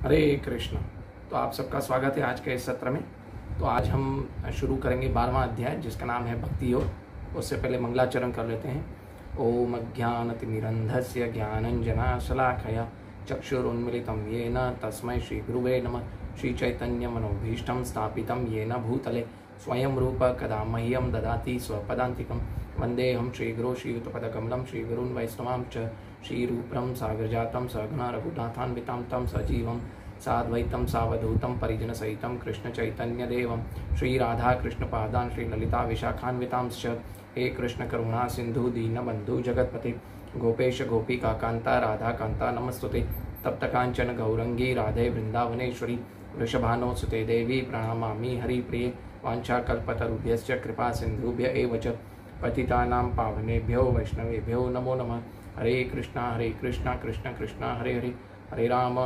हरे कृष्ण। तो आप सबका स्वागत है आज के इस सत्र में। तो आज हम शुरू करेंगे 12वां अध्याय जिसका नाम है भक्ति योग। उससे पहले मंगलाचरण कर लेते हैं। ओम अज्ञानतिमिरन्धस्य ज्ञानञ्जनशलाकया चक्षुरुन्मीलितं येन तस्मै श्रीगुरुवे नमः। श्रीचैतन्यमनोभीष्टं स्थापितं येन भूतले स्वयं रूप कदा मह्यं ददाति स्वपदान्तिकं। वन्देऽहं श्रीगुरो श्रीयुतपदकमलं श्रीगुरून् वैष्णवां च श्रीरूपं सागरजातं सगुणा रघुनाथान्वितां तं सजीवं साद्वैतं सावधूतं परिजनसहितं कृष्णचैतन्यदेवं श्रीराधाकृष्णपादान् श्रीललिताविशाखान्वितांश्च। हे कृष्ण करुणा सिंधु दीनबंधु जगत्पते गोपेश गोपिकान्ता राधाकान्ता नमस्तुते। तप्तकाञ्चन गौरंगी राधे वृंदावनेश्वरी वृषभानुसुते देवी प्रणमामि हरिप्रिये। वाञ्छाकल्पतरुभ्यश्च कृपा सिन्धुभ्य एव च पतितानां पावनेभ्यो वैष्णवेभ्यो नमो नमः। हरे कृष्णा कृष्ण कृष्ण हरे हरे हरे राम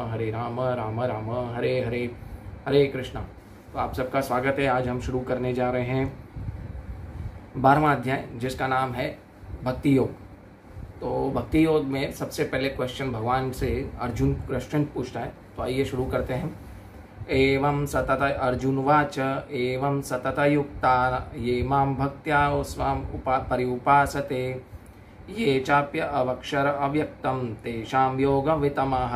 राम राम हरे हरे। हरे कृष्णा। तो आप सबका स्वागत है। आज हम शुरू करने जा रहे हैं 12वां अध्याय जिसका नाम है भक्ति योग। तो भक्ति योग में सबसे पहले क्वेश्चन भगवान से अर्जुन क्वेश्चन पूछता है। तो आइए शुरू करते हैं। एवं सतत अर्जुनवाच एवं सतत युक्ता ये मां भक्त्या स्वाम पर्युपासते ये चाप्य अवक्षर अव्यक्तम तेषां योगवितमः।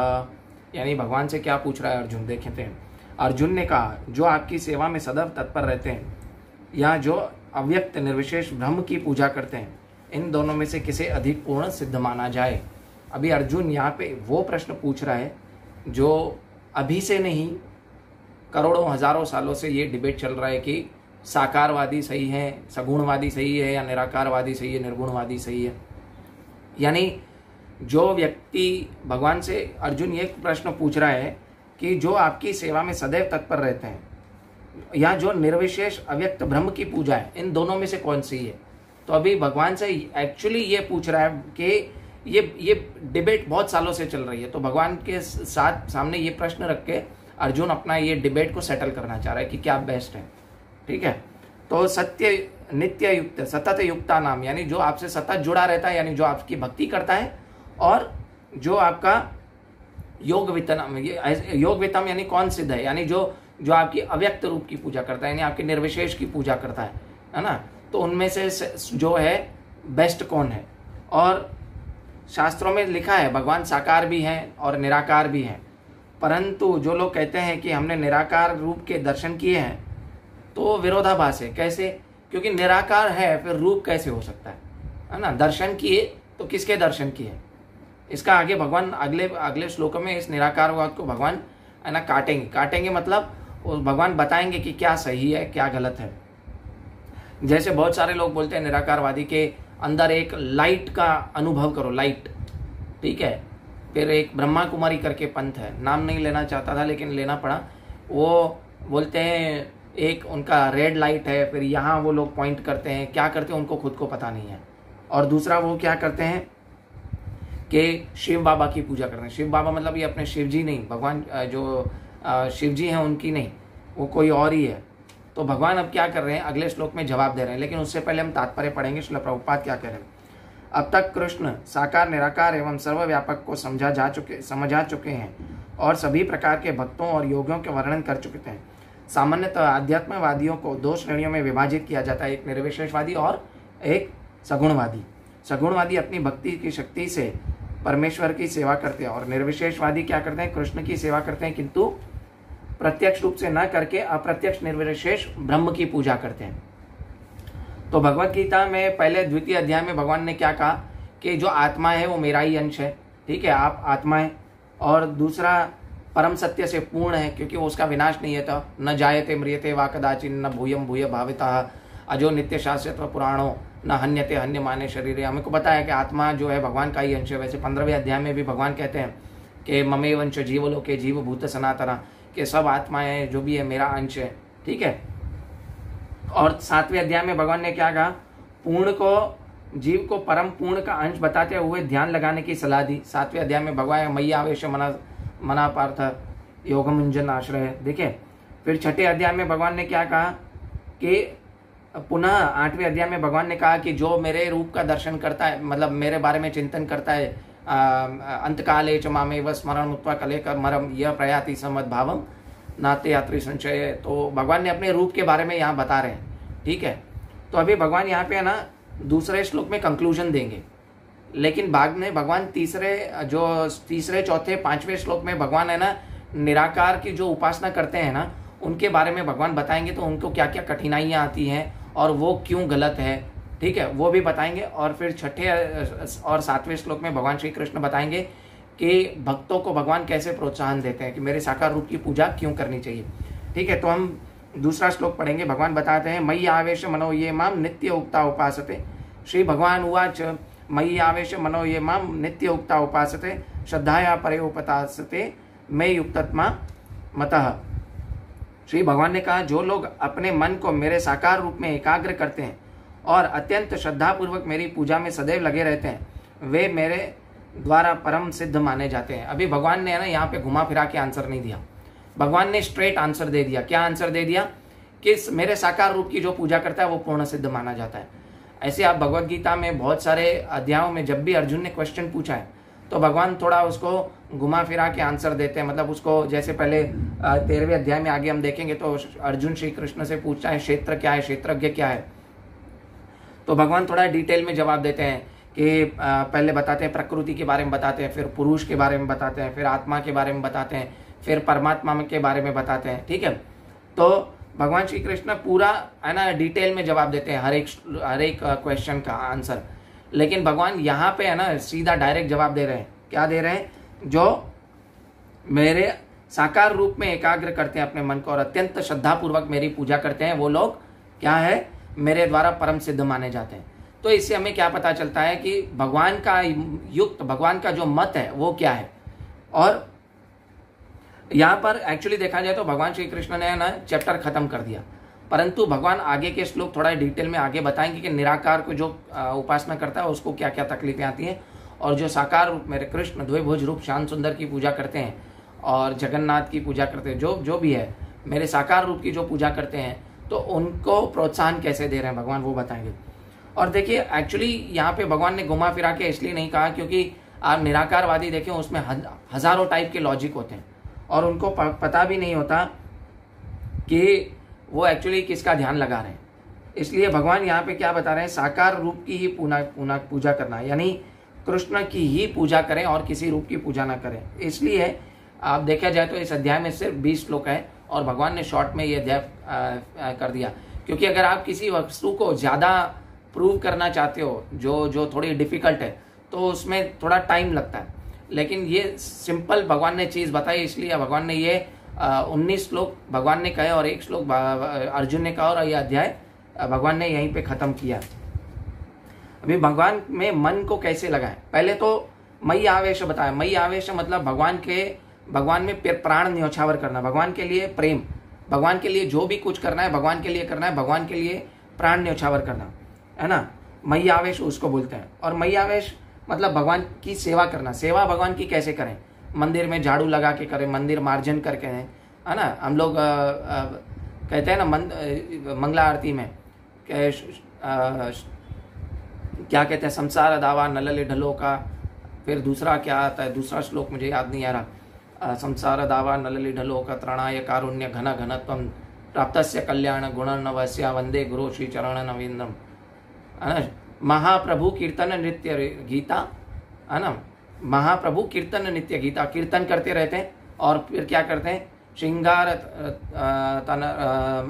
यानी भगवान से क्या पूछ रहा है अर्जुन, देखते हैं। अर्जुन ने कहा जो आपकी सेवा में सदैव तत्पर रहते हैं या जो अव्यक्त निर्विशेष ब्रह्म की पूजा करते हैं, इन दोनों में से किसे अधिक पूर्ण सिद्ध माना जाए। अभी अर्जुन यहाँ पे वो प्रश्न पूछ रहा है जो अभी से नहीं, करोड़ों हजारों सालों से ये डिबेट चल रहा है कि साकारवादी सही है, सगुणवादी सही है, या निराकारवादी सही है, निर्गुणवादी सही है। यानी जो व्यक्ति भगवान से अर्जुन ये प्रश्न पूछ रहा है कि जो आपकी सेवा में सदैव तत्पर रहते हैं या जो निर्विशेष अव्यक्त ब्रह्म की पूजा है, इन दोनों में से कौन सी है। तो अभी भगवान से एक्चुअली ये पूछ रहा है कि ये डिबेट बहुत सालों से चल रही है। तो भगवान के साथ सामने ये प्रश्न रख के अर्जुन अपना ये डिबेट को सेटल करना चाह रहा है कि क्या बेस्ट है। ठीक है। तो सत्य नित्य युक्त सतत युक्ता नाम, यानी जो आपसे सतत जुड़ा रहता है, यानी जो आपकी भक्ति करता है, और जो आपका योग वितम यानी कौन सिद्ध है, यानी जो आपकी अव्यक्त रूप की पूजा करता है, यानी आपके निर्विशेष की पूजा करता है ना। तो उनमें से जो है बेस्ट कौन है। और शास्त्रों में लिखा है भगवान साकार भी हैं और निराकार भी हैं, परंतु जो लोग कहते हैं कि हमने निराकार रूप के दर्शन किए हैं तो विरोधाभास है। कैसे? क्योंकि निराकार है फिर रूप कैसे हो सकता है ना। दर्शन किए तो किसके दर्शन किए, इसका आगे भगवान अगले श्लोक में इस निराकारवाद को भगवान है ना काटेंगे मतलब भगवान बताएंगे कि क्या सही है क्या गलत है। जैसे बहुत सारे लोग बोलते हैं निराकारवादी के अंदर एक लाइट का अनुभव करो, लाइट। ठीक है। फिर एक ब्रह्मा कुमारी करके पंथ है, नाम नहीं लेना चाहता था लेकिन लेना पड़ा। वो बोलते हैं एक उनका रेड लाइट है, फिर यहाँ वो लोग पॉइंट करते हैं, क्या करते हैं उनको खुद को पता नहीं है। और दूसरा वो क्या करते हैं कि शिव बाबा की पूजा करते हैं। शिव बाबा मतलब ये अपने शिव जी नहीं, भगवान जो शिव जी हैं उनकी नहीं, वो कोई और ही है। तो भगवान अब क्या कर रहे हैं, अगले श्लोक में जवाब दे रहे हैं, लेकिन उससे पहले हम तात्पर्य पढ़ेंगे। श्रील प्रभुपाद क्या कह रहे हैं। अब तक कृष्ण साकार निराकार एवं सर्वव्यापक को समझा चुके हैं और सभी प्रकार के भक्तों और योगियों के वर्णन कर चुके हैं। सामान्यतः आध्यात्मवादियों को दो श्रेणियों में विभाजित किया जाता है, एक निर्विशेषवादी और एक सगुणवादी। सगुणवादी अपनी भक्ति की शक्ति से परमेश्वर की सेवा करते हैं और निर्विशेषवादी क्या करते हैं, कृष्ण की सेवा करते हैं, किंतु प्रत्यक्ष रूप से न करके अप्रत्यक्ष निर्विशेष ब्रह्म की पूजा करते हैं। तो भगवत गीता में पहले द्वितीय अध्याय में भगवान ने क्या कहा कि जो आत्मा है वो मेरा ही अंश है। ठीक है, आप आत्मा है। और दूसरा परम सत्य से पूर्ण है क्योंकि वो उसका विनाश नहीं है। तो न जायते म्रियते वा कदाचिन न भूयम भूय भावितः अजो नित्य शाश्वत पुराणो न हन्यते हन्य माने शरीर। हमें को बताया कि आत्मा जो है भगवान का ही अंश है। वैसे 15वें अध्याय में भी भगवान कहते हैं कि ममे वंश जीवलोके जीव भूत सनातना, कि सब आत्माएं जो भी है मेरा अंश है। ठीक है। और 7वें अध्याय में भगवान ने क्या कहा, पूर्ण को जीव को परम पूर्ण का अंश बताते हुए ध्यान लगाने की सलाह दी। 7वें अध्याय में भगवान मयि आवेश मना पार्थ योगमुंजन आश्रय। देखिए, फिर 6ठे अध्याय में भगवान ने क्या कहा कि पुनः 8वें अध्याय में भगवान ने कहा कि जो मेरे रूप का दर्शन करता है, मतलब मेरे बारे में चिंतन करता है, अंतकाले च मामेव स्मरण मुक्त्वा कलेकमरम यह प्रयाति समद्भावम नाते यात्री संचय। तो भगवान ने अपने रूप के बारे में यहाँ बता रहे हैं, ठीक है। तो अभी भगवान यहाँ पे है ना दूसरे श्लोक में कंक्लूजन देंगे, लेकिन बाद में भगवान तीसरे चौथे पांचवें श्लोक में भगवान है ना निराकार की जो उपासना करते हैं ना उनके बारे में भगवान बताएंगे। तो उनको क्या क्या कठिनाइयाँ आती हैं और वो क्यों गलत है, ठीक है, वो भी बताएंगे। और फिर छठे और सातवें श्लोक में भगवान श्री कृष्ण बताएंगे कि भक्तों को भगवान कैसे प्रोत्साहन देते हैं कि मेरे साकार रूप की पूजा क्यों करनी चाहिए, ठीक है। तो हम दूसरा श्लोक पढ़ेंगे। भगवान बताते हैं मयि आवेश मनो ये माम नित्य उक्ता उपासते। श्री भगवान उवाच मयि आवेश मनो ये माम नित्य उक्ता उपासते श्रद्धाया परे उपतासते मैं युक्तत्मा मतः। श्री भगवान ने कहा जो लोग अपने मन को मेरे साकार रूप में एकाग्र करते हैं और अत्यंत श्रद्धापूर्वक मेरी पूजा में सदैव लगे रहते हैं वे मेरे द्वारा परम सिद्ध माने जाते हैं। अभी भगवान ने है ना यहाँ पे घुमा फिरा के आंसर नहीं दिया, भगवान ने स्ट्रेट आंसर दे दिया। क्या आंसर दे दिया कि मेरे साकार रूप की जो पूजा करता है वो पूर्ण सिद्ध माना जाता है। ऐसे आप भगवत गीता में बहुत सारे अध्यायों में जब भी अर्जुन ने क्वेश्चन पूछा है तो भगवान थोड़ा उसको घुमा फिरा के आंसर देते हैं। मतलब उसको जैसे पहले 13वें अध्याय में आगे हम देखेंगे तो अर्जुन श्री कृष्ण से पूछता है क्षेत्र क्या है, क्षेत्रज्ञ क्या है, तो भगवान थोड़ा डिटेल में जवाब देते हैं कि पहले बताते हैं प्रकृति के बारे में बताते हैं, फिर पुरुष के बारे में बताते हैं, फिर आत्मा के बारे में बताते हैं, फिर परमात्मा के बारे में बताते हैं, ठीक है। तो भगवान श्री कृष्ण पूरा है ना डिटेल में जवाब देते हैं हर एक क्वेश्चन का आंसर। लेकिन भगवान यहाँ पे है ना सीधा डायरेक्ट जवाब दे रहे हैं। क्या दे रहे हैं? जो मेरे साकार रूप में एकाग्र करते हैं अपने मन को और अत्यंत श्रद्धापूर्वक मेरी पूजा करते हैं वो लोग क्या है, मेरे द्वारा परम सिद्ध माने जाते हैं। तो इससे हमें क्या पता चलता है कि भगवान का युक्त, भगवान का जो मत है वो क्या है। और यहाँ पर एक्चुअली देखा जाए तो भगवान श्री कृष्ण ने ना चैप्टर खत्म कर दिया, परंतु भगवान आगे के श्लोक थोड़ा डिटेल में आगे बताएंगे कि निराकार को जो उपासना करता है उसको क्या क्या तकलीफें आती हैं, और जो साकार रूप मेरे कृष्ण द्विभुज रूप श्याम सुंदर की पूजा करते हैं और जगन्नाथ की पूजा करते हैं, जो भी है मेरे साकार रूप की जो पूजा करते हैं, तो उनको प्रोत्साहन कैसे दे रहे हैं भगवान वो बताएंगे। और देखिए एक्चुअली यहाँ पे भगवान ने घुमा फिरा के इसलिए नहीं कहा क्योंकि आप निराकारवादी देखें उसमें हजारों टाइप के लॉजिक होते हैं और उनको पता भी नहीं होता कि वो एक्चुअली किसका ध्यान लगा रहे हैं। इसलिए भगवान यहाँ पे क्या बता रहे हैं, साकार रूप की ही पूजा करना, यानी कृष्ण की ही पूजा करें और किसी रूप की पूजा ना करें। इसलिए आप देखा जाए तो इस अध्याय में सिर्फ 20 श्लोक है और भगवान ने शॉर्ट में ये अध्याय कर दिया, क्योंकि अगर आप किसी वस्तु को ज़्यादा प्रूव करना चाहते हो जो थोड़ी डिफिकल्ट है तो उसमें थोड़ा टाइम लगता है, लेकिन ये सिंपल भगवान ने चीज़ बताई, इसलिए भगवान ने ये 19 श्लोक भगवान ने कहे और 1 श्लोक अर्जुन ने कहा और ये अध्याय भगवान ने यहीं पे ख़त्म किया। अभी भगवान में मन को कैसे लगाएं, पहले तो मयि आवेश बताया। मयि आवेश मतलब भगवान में प्राण न्योछावर करना, भगवान के लिए प्रेम, भगवान के लिए जो भी कुछ करना है भगवान के लिए करना है, भगवान के लिए प्राण न्योछावर करना है ना, मयि आवेश उसको बोलते हैं। और मयि आवेश मतलब भगवान की सेवा करना। सेवा भगवान की कैसे करें, मंदिर में झाड़ू लगा के करें, मंदिर मार्जन करके है ना। हम लोग कहते हैं ना मंगला आरती में क्या कहते हैं, संसार दावा नलले ढलो का, फिर दूसरा क्या आता है, दूसरा श्लोक मुझे याद नहीं आ रहा, संसार दावा नलले ढलो का त्रणाय कारुण्य घन घनत्वम प्राप्तस्य कल्याण गुणर्णवस्य वंदे गुरु श्री चरण नवीन्द्रम, है ना। महाप्रभु कीर्तन नृत्य गीता, है ना, महाप्रभु कीर्तन नित्य गीता, कीर्तन करते रहते हैं और फिर क्या करते हैं, श्रृंगार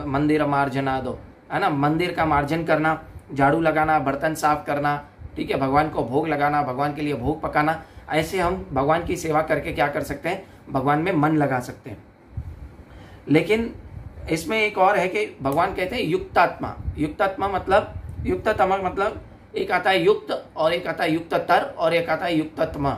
मंदिर मार्जना दो, है ना, मंदिर का मार्जन करना, झाड़ू लगाना, बर्तन साफ करना, ठीक है, भगवान को भोग लगाना, भगवान के लिए भोग पकाना। ऐसे हम भगवान की सेवा करके क्या कर सकते हैं, भगवान में मन लगा सकते हैं। लेकिन इसमें एक और है कि भगवान कहते हैं युक्तात्मा। युक्तात्मा मतलब एक आता है युक्त और एक आता है युक्ततर और एक आता है युक्तत्मा।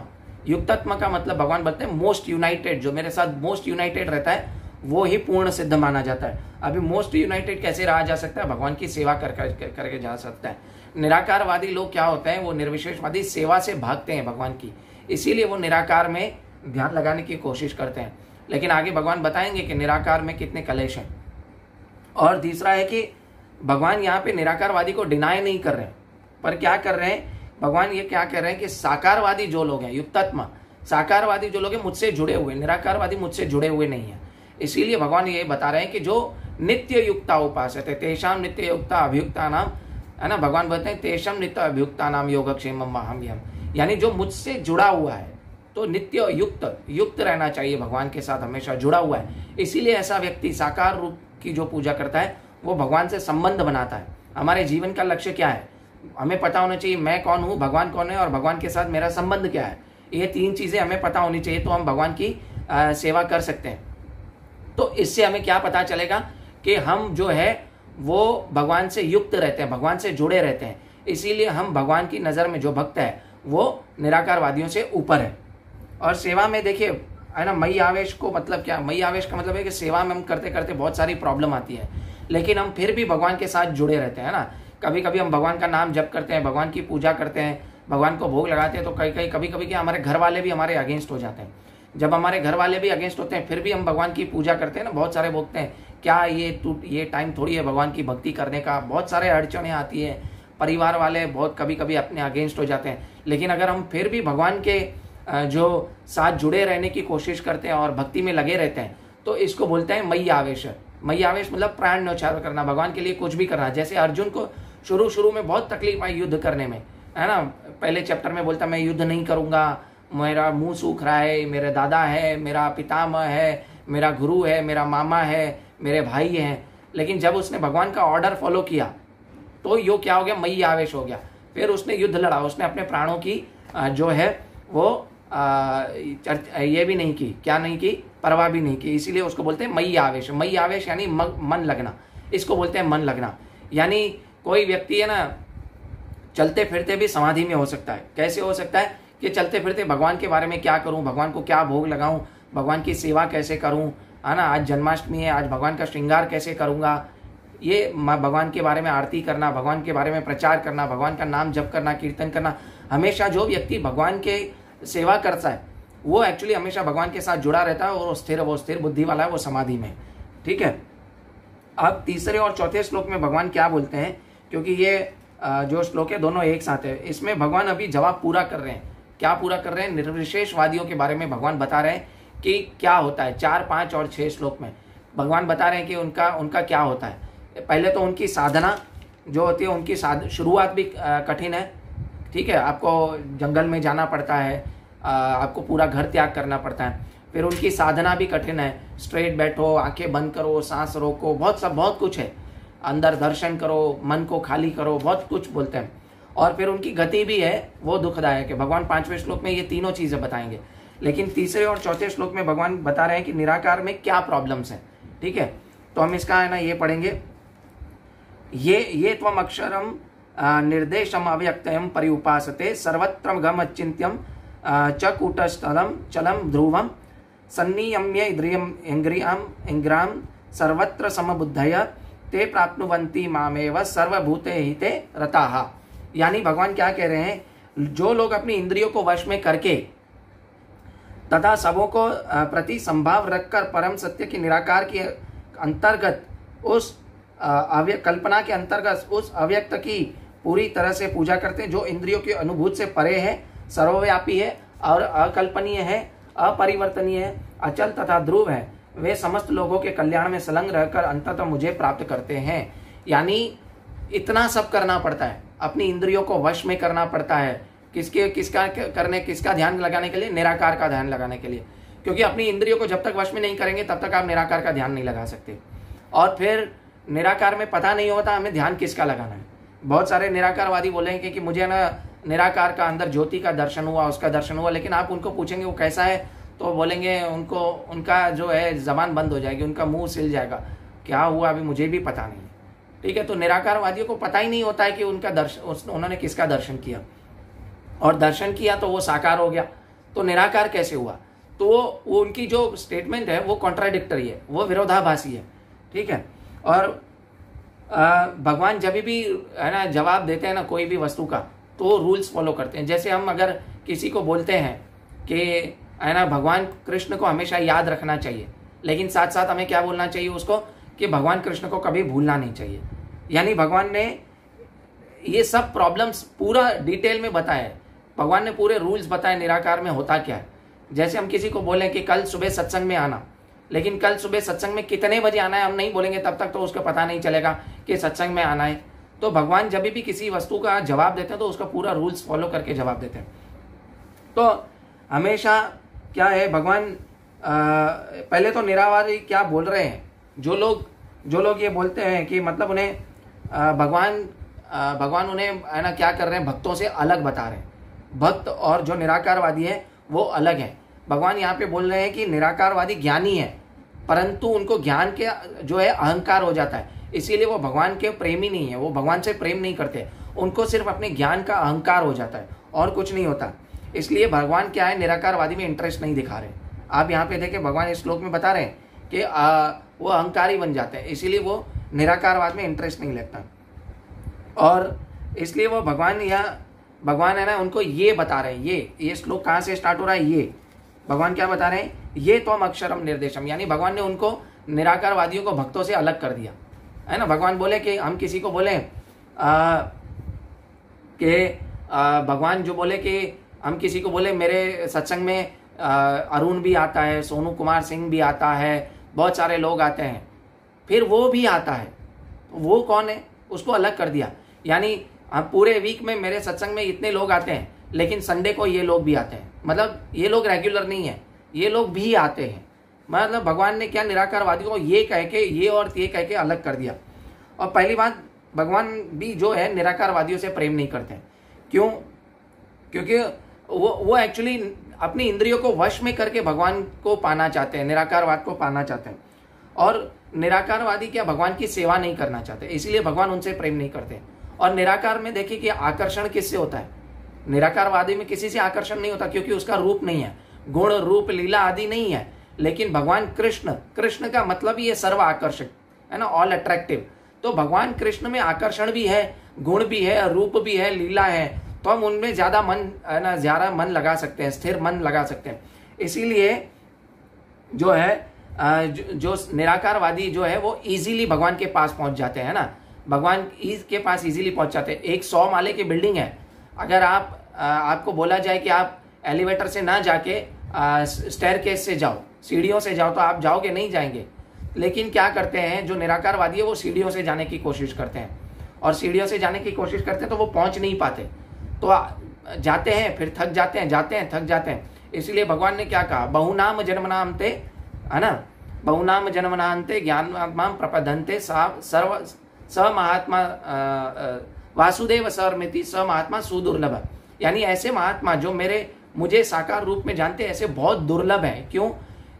युक्तत्मा का मतलब भगवान बोलते हैं मोस्ट यूनाइटेड, जो मेरे साथ मोस्ट यूनाइटेड रहता है वो ही पूर्ण सिद्ध माना जाता है। अभी मोस्ट यूनाइटेड कैसे रहा जा सकता है, भगवान की सेवा करके जा सकता है। निराकारवादी लोग क्या होते हैं, वो निर्विशेषवादी सेवा से भागते हैं भगवान की, इसीलिए वो निराकार में ध्यान लगाने की कोशिश करते हैं। लेकिन आगे भगवान बताएंगे कि निराकार में कितने कलेश हैं। और तीसरा है कि भगवान यहाँ पे निराकारवादी को डिनाई नहीं कर रहे हैं, पर क्या कर रहे हैं, भगवान ये क्या कह रहे हैं कि साकारवादी जो लोग हैं, युक्तात्मा साकारवादी जो लोग हैं मुझसे जुड़े हुए, निराकारवादी मुझसे जुड़े हुए नहीं है। इसीलिए भगवान ये बता रहे हैं कि जो नित्य युक्ता उपासते तेषाम नित्य युक्ता अभियुक्ता नाम, है ना, भगवान बोलते हैं तेषाम नित्य अभियुक्ता नाम योगक्षेमम वहाम्यहम्, यानी जो मुझसे जुड़ा हुआ है तो नित्य युक्त रहना चाहिए, भगवान के साथ हमेशा जुड़ा हुआ है। इसीलिए ऐसा व्यक्ति साकार रूप की जो पूजा करता है वो भगवान से संबंध बनाता है। हमारे जीवन का लक्ष्य क्या है, हमें पता होना चाहिए मैं कौन हूँ, भगवान कौन है और भगवान के साथ मेरा संबंध क्या है। ये 3 चीजें हमें पता होनी चाहिए तो हम भगवान की सेवा कर सकते हैं। तो इससे हमें क्या पता चलेगा कि हम जो है वो भगवान से युक्त रहते हैं, भगवान से जुड़े रहते हैं। इसीलिए हम भगवान की नज़र में जो भक्त है वो निराकारवादियों से ऊपर है। और सेवा में देखिए, है ना, मई आवेश को मतलब क्या, मई आवेश का मतलब है कि सेवा में हम करते करते बहुत सारी प्रॉब्लम आती है, लेकिन हम फिर भी भगवान के साथ जुड़े रहते हैं ना। कभी कभी हम भगवान का नाम जप करते हैं, भगवान की पूजा करते हैं, भगवान को भोग लगाते हैं, तो कभी कभी क्या हमारे घर वाले भी हमारे अगेंस्ट हो जाते हैं। जब हमारे घर वाले भी अगेंस्ट होते हैं फिर भी हम भगवान की पूजा करते हैं ना। बहुत सारे बोलते हैं क्या ये टाइम थोड़ी है भगवान की भक्ति करने का, बहुत सारे अड़चने आती है, परिवार वाले बहुत कभी कभी अपने अगेंस्ट हो जाते हैं। लेकिन अगर हम फिर भी भगवान के जो साथ जुड़े रहने की कोशिश करते हैं और भक्ति में लगे रहते हैं तो इसको बोलते हैं मई आवेश। मई आवेश मतलब प्राण न्यौछावर करना, भगवान के लिए कुछ भी करना। जैसे अर्जुन को शुरू में बहुत तकलीफ आई युद्ध करने में, है ना। पहले चैप्टर में बोलता मैं युद्ध नहीं करूंगा, मेरा मुंह सूख रहा है, मेरे दादा है, मेरा पितामह है, मेरा गुरु है, मेरा मामा है, मेरे भाई हैं। लेकिन जब उसने भगवान का ऑर्डर फॉलो किया तो यो क्या हो गया, मई आवेश हो गया। फिर उसने युद्ध लड़ा, उसने अपने प्राणों की जो है वो ये भी नहीं की, क्या नहीं की, परवाह भी नहीं की। इसीलिए उसको बोलते हैं मई आवेश। मई आवेश यानी मन लगना, इसको बोलते हैं मन लगना। यानी कोई व्यक्ति है ना चलते फिरते भी समाधि में हो सकता है। कैसे हो सकता है कि चलते फिरते भगवान के बारे में क्या करूं, भगवान को क्या भोग लगाऊं, भगवान की सेवा कैसे करूं, है ना, आज जन्माष्टमी है, आज भगवान का श्रृंगार कैसे करूंगा, ये भगवान के बारे में आरती करना, भगवान के बारे में प्रचार करना, भगवान का नाम जप करना, कीर्तन करना। हमेशा जो व्यक्ति भगवान के सेवा करता है वो एक्चुअली हमेशा भगवान के साथ जुड़ा रहता है और वो स्थिर बुद्धि वाला है, वो समाधि में। ठीक है। अब तीसरे और चौथे श्लोक में भगवान क्या बोलते हैं, क्योंकि ये जो श्लोक है दोनों एक साथ है, इसमें भगवान अभी जवाब पूरा कर रहे हैं। क्या पूरा कर रहे हैं, निर्विशेषवादियों के बारे में भगवान बता रहे हैं कि क्या होता है। 4, 5 और 6 श्लोक में भगवान बता रहे हैं कि उनका क्या होता है। पहले तो उनकी साधना जो होती है, उनकी शुरुआत भी कठिन है। ठीक है, आपको जंगल में जाना पड़ता है, आपको पूरा घर त्याग करना पड़ता है। फिर उनकी साधना भी कठिन है, स्ट्रेट बैठो, आंखें बंद करो, सांस रोको, बहुत कुछ है, अंदर दर्शन करो, मन को खाली करो, बहुत कुछ बोलते हैं। और फिर उनकी गति भी है वो दुखदायक है। भगवान 5वें श्लोक में ये तीनों चीजें बताएंगे, लेकिन तीसरे और चौथे श्लोक में भगवान बता रहे हैं कि निराकार में क्या प्रॉब्लम्स हैं। ठीक है, तो हम इसका है ना ये पढ़ेंगे। ये त्वम अक्षरम निर्देशम अव्यक्तयम परिउपासते सर्वत्र गम चिंत्यम च कूटस्थलम चलम ध्रुवम सन्नियम्य इंग्राम सर्वत्र समबुद्धय ते प्राप्नुवन्ति मामेव सर्वभूते हिते रताः। यानी भगवान क्या कह रहे हैं, जो लोग अपनी इंद्रियों को वश में करके तथा सबों को प्रति संभाव रखकर परम सत्य की निराकार के अंतर्गत उस कल्पना के अंतर्गत उस अव्यक्त की पूरी तरह से पूजा करते हैं, जो इंद्रियों की अनुभूति से परे है, सर्वव्यापी है और अकल्पनीय है, अपरिवर्तनीय है, अचल तथा ध्रुव है, वे समस्त लोगों के कल्याण में संलग्न रहकर अंततः मुझे प्राप्त करते हैं। यानी इतना सब करना पड़ता है, अपनी इंद्रियों को वश में करना पड़ता है। किसका ध्यान लगाने के लिए, निराकार का ध्यान लगाने के लिए। क्योंकि अपनी इंद्रियों को जब तक वश में नहीं करेंगे तब तक आप निराकार का ध्यान नहीं लगा सकते। और फिर निराकार में पता नहीं होता हमें ध्यान किसका लगाना है। बहुत सारे निराकारवादी बोलेंगे कि मुझे ना निराकार का अंदर ज्योति का दर्शन हुआ, उसका दर्शन हुआ, लेकिन आप उनको पूछेंगे वो कैसा है तो बोलेंगे उनका जो है जबान बंद हो जाएगी, उनका मुंह सिल जाएगा, क्या हुआ अभी मुझे भी पता नहीं। ठीक है, तो निराकारवादियों को पता ही नहीं होता है कि उनका दर्शन, उन्होंने किसका दर्शन किया, और दर्शन किया तो वो साकार हो गया, तो निराकार कैसे हुआ। तो वो उनकी जो स्टेटमेंट है वो कॉन्ट्राडिक्टरी है, वो विरोधाभासी है। ठीक है, और भगवान जब भी है ना जवाब देते हैं ना कोई भी वस्तु का, तो वो रूल्स फॉलो करते हैं। जैसे हम अगर किसी को बोलते हैं कि है ना भगवान कृष्ण को हमेशा याद रखना चाहिए, लेकिन साथ साथ हमें क्या बोलना चाहिए उसको कि भगवान कृष्ण को कभी भूलना नहीं चाहिए। यानी भगवान ने ये सब प्रॉब्लम्स पूरा डिटेल में बताया है, भगवान ने पूरे रूल्स बताए निराकार में होता क्या है। जैसे हम किसी को बोलें कि कल सुबह सत्संग में आना, लेकिन कल सुबह सत्संग में कितने बजे आना है हम नहीं बोलेंगे, तब तक तो उसको पता नहीं चलेगा कि सत्संग में आना है। तो भगवान जब भी किसी वस्तु का जवाब देते हैं तो उसका पूरा रूल्स फॉलो करके जवाब देते हैं। तो हमेशा क्या है, भगवान पहले तो निराकारी क्या बोल रहे हैं, जो लोग ये बोलते हैं कि मतलब उन्हें भगवान उन्हें है ना क्या कर रहे हैं, भक्तों से अलग बता रहे हैं। भक्त और जो निराकारवादी है वो अलग है। भगवान यहाँ पे बोल रहे हैं कि निराकारवादी ज्ञानी है, परंतु उनको ज्ञान के जो है अहंकार हो जाता है, इसीलिए वो भगवान के प्रेमी नहीं है, वो भगवान से प्रेम नहीं करते, उनको सिर्फ अपने ज्ञान का अहंकार हो जाता है और कुछ नहीं होता। इसलिए भगवान क्या है, निराकारवादी में इंटरेस्ट नहीं दिखा रहे। आप यहाँ पे देखें, भगवान इस श्लोक में बता रहे हैं कि वो अहंकारी बन जाते हैं, इसीलिए वो निराकारवाद में इंटरेस्ट नहीं लगता। और इसलिए वो भगवान है ना उनको ये बता रहे हैं। ये श्लोक कहाँ से स्टार्ट हो रहा है, ये भगवान क्या बता रहे हैं, ये त्वम अक्षरम निर्देशम, यानी भगवान ने उनको निराकारवादियों को भक्तों से अलग कर दिया है ना। भगवान बोले कि हम किसी को बोले भगवान जो बोले कि हम किसी को बोले मेरे सत्संग में अरुण भी आता है, सोनू कुमार सिंह भी आता है, बहुत सारे लोग आते हैं, फिर वो भी आता है, वो कौन है, उसको अलग कर दिया। यानी पूरे वीक में मेरे सत्संग में इतने लोग आते हैं, लेकिन संडे को ये लोग भी आते हैं, मतलब ये लोग रेगुलर नहीं है, ये लोग भी आते हैं। मतलब भगवान ने क्या निराकारवादियों को ये कह के ये और ये कह के अलग कर दिया। और पहली बात, भगवान भी जो है निराकारवादियों से प्रेम नहीं करते हैं। क्यों? क्योंकि वो एक्चुअली अपनी इंद्रियों को वश में करके भगवान को पाना चाहते हैं, निराकारवाद को पाना चाहते हैं। और निराकारवादी क्या भगवान की सेवा नहीं करना चाहते, इसलिए भगवान उनसे प्रेम नहीं करते। और निराकार में देखिए कि आकर्षण किससे होता है, निराकारवादी में किसी से आकर्षण नहीं होता, क्योंकि उसका रूप नहीं है, गुण रूप लीला आदि नहीं है। लेकिन भगवान कृष्ण का मतलब ही है सर्व आकर्षक, है ना, ऑल अट्रैक्टिव। तो भगवान कृष्ण में आकर्षण भी है, गुण भी है, रूप भी है, लीला है, तो हम उनमें ज्यादा मन लगा सकते हैं, स्थिर मन लगा सकते हैं। इसीलिए जो है जो निराकारवादी जो है वो इजीली भगवान के पास पहुंच जाते हैं ना, भगवान के पास इजीली पहुंच जाते हैं। एक 100 माले की बिल्डिंग है, अगर आपको बोला जाए कि आप एलिवेटर से ना जाके स्टेयरकेस से जाओ, सीढ़ियों से जाओ, तो आप जाओगे नहीं, जाएंगे। लेकिन क्या करते हैं जो निराकारवादी है, वो सीढ़ियों से जाने की कोशिश करते हैं, और सीढ़ियों से जाने की कोशिश करते हैं तो वो पहुंच नहीं पाते, तो जाते हैं फिर थक जाते हैं, जाते हैं थक जाते हैं। इसलिए भगवान ने क्या कहा, बहुनाम जन्मनान्ते, है ना, बहुनाम जन्मनान्ते ज्ञानात्मा प्रपदन्ते सर्व स महात्मा वासुदेव सर्वमिति स महात्मा सुदुर्लभ। यानी ऐसे महात्मा जो मुझे साकार रूप में जानते हैं, ऐसे बहुत दुर्लभ है। क्यों?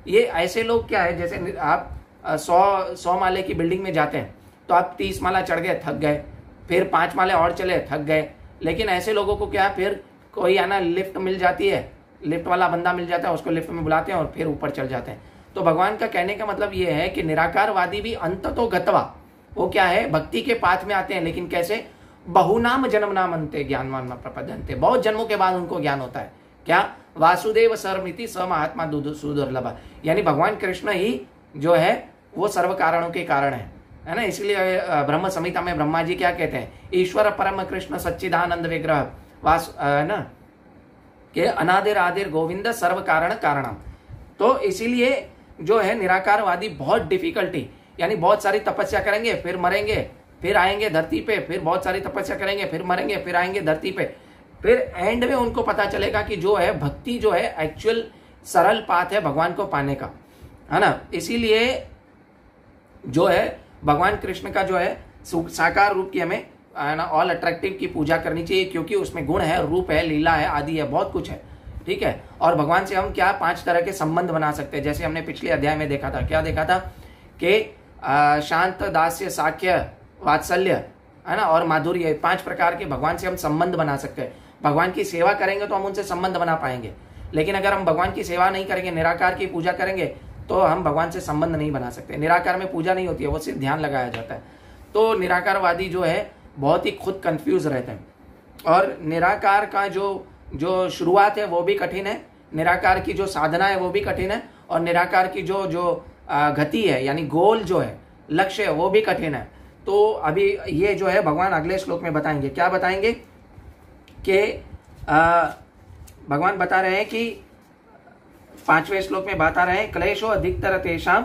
ये ऐसे लोग क्या है, जैसे आप 100 माले की बिल्डिंग में जाते हैं तो आप 30 माला चढ़ गए, थक गए, फिर 5 माले और चले, थक गए। लेकिन ऐसे लोगों को क्या, फिर कोई आना लिफ्ट मिल जाती है, लिफ्ट वाला बंदा मिल जाता है, उसको लिफ्ट में बुलाते हैं और फिर ऊपर चढ़ जाते हैं। तो भगवान का कहने का मतलब ये है कि निराकारवादी भी अंततो गत्वा, वो क्या है, भक्ति के पाथ में आते हैं, लेकिन कैसे, बहुनाम जन्म नाम अंते ज्ञानवान प्रपद्यन्ते, बहुत जन्मों के बाद उनको ज्ञान होता है। क्या? वासुदेव सर्वमिति स महात्मा सुदुर्लभ, यानी भगवान कृष्ण ही जो है वो सर्व कारणों के कारण है ना। इसलिए ब्रह्म संहिता में ब्रह्मा जी क्या कहते हैं, ईश्वर परम कृष्ण सच्चिदानंद विग्रह वास, ना, के अनादिर आदिर गोविंद सर्व कारण कारणम। तो इसीलिए जो है निराकारवादी बहुत डिफिकल्टी, यानी बहुत सारी तपस्या करेंगे, फिर मरेंगे, फिर आएंगे धरती पे, फिर बहुत सारी तपस्या करेंगे, फिर मरेंगे, फिर आएंगे धरती पे, फिर एंड में उनको पता चलेगा कि जो है भक्ति जो है एक्चुअल सरल पाथ है भगवान को पाने का, है ना। इसीलिए जो है भगवान कृष्ण का जो है साकार रूप की हमें, है ना, ऑल अट्रैक्टिव की पूजा करनी चाहिए, क्योंकि उसमें गुण है, रूप है, लीला है, आदि है, बहुत कुछ है, ठीक है। और भगवान से हम क्या 5 तरह के संबंध बना सकते हैं, जैसे हमने पिछले अध्याय में देखा था। क्या देखा था कि शांत, दास्य, साख्य, वात्सल्य, है ना, और माधुर्य, 5 प्रकार के भगवान से हम संबंध बना सकते हैं। भगवान की सेवा करेंगे तो हम उनसे संबंध बना पाएंगे, लेकिन अगर हम भगवान की सेवा नहीं करेंगे, निराकार की पूजा करेंगे, तो हम भगवान से संबंध नहीं बना सकते। निराकार में पूजा नहीं होती है, वो सिर्फ ध्यान लगाया जाता है। तो निराकारवादी जो है बहुत ही खुद कंफ्यूज रहते हैं, और निराकार का जो शुरुआत है वो भी कठिन है, निराकार की जो साधना है वो भी कठिन है, और निराकार की जो गति है, यानी गोल जो है, लक्ष्य है, वो भी कठिन है। तो अभी ये जो है भगवान अगले श्लोक में बताएंगे। क्या बताएंगे कि भगवान बता रहे हैं कि 5वें श्लोक में बता रहे हैं, क्लेशो अधिकतर तेषाम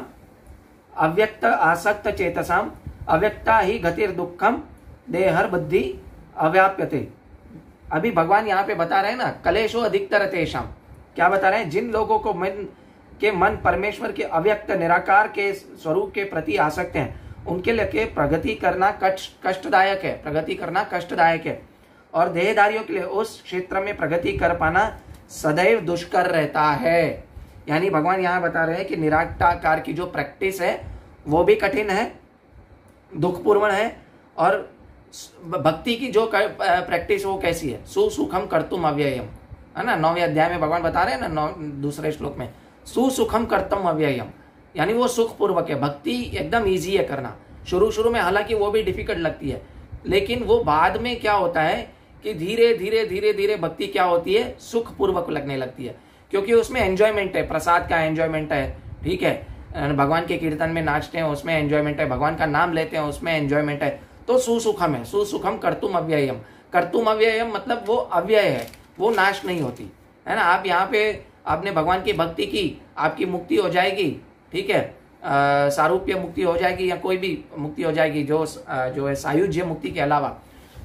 अव्यक्त आसक्त चेतसाम अव्यक्ता ही गतिर दुखम देहर बुद्धि अव्याप्यते। अभी भगवान यहाँ पे बता रहे हैं ना, क्लेशो अधिकतर तेषाम, क्या बता रहे हैं? जिन लोगों को मन परमेश्वर के अव्यक्त निराकार के स्वरूप के प्रति आसक्त हैं, उनके लिए प्रगति करना कष्टदायक है, प्रगति करना कष्टदायक है। और देहधारियों के लिए उस क्षेत्र में प्रगति कर पाना सदैव दुष्कर रहता है। यानी भगवान यहाँ बता रहे हैं कि निराकार की जो प्रैक्टिस है वो भी कठिन है, दुखपूर्ण है, और भक्ति की जो प्रैक्टिस वो कैसी है? सुसुखम कर्तुम अव्ययम, है ना। 9वें अध्याय में भगवान बता रहे हैं ना, 2 श्लोक में, सुसुखम कर्तुम अव्ययम, यानी वो सुखपूर्वक है। भक्ति एकदम ईजी है करना, शुरू में हालांकि वो भी डिफिकल्ट लगती है, लेकिन वो बाद में क्या होता है कि धीरे धीरे भक्ति क्या होती है? सुखपूर्वक लगने लगती है, क्योंकि उसमें एंजॉयमेंट है, प्रसाद का एंजॉयमेंट है, ठीक है, भगवान के कीर्तन में नाचते हैं उसमें एंजॉयमेंट है, भगवान का नाम लेते हैं उसमें एंजॉयमेंट है। तो सुसुखम है, सुसुखम कर्तुम अव्ययम। कर्तुम अव्ययम मतलब वो अव्यय है, वो नाश नहीं होती, है ना। आप यहाँ पे आपने भगवान की भक्ति की, आपकी मुक्ति हो जाएगी, ठीक है, सारूप्य मुक्ति हो जाएगी या कोई भी मुक्ति हो जाएगी, जो है सायुज्य मुक्ति के अलावा,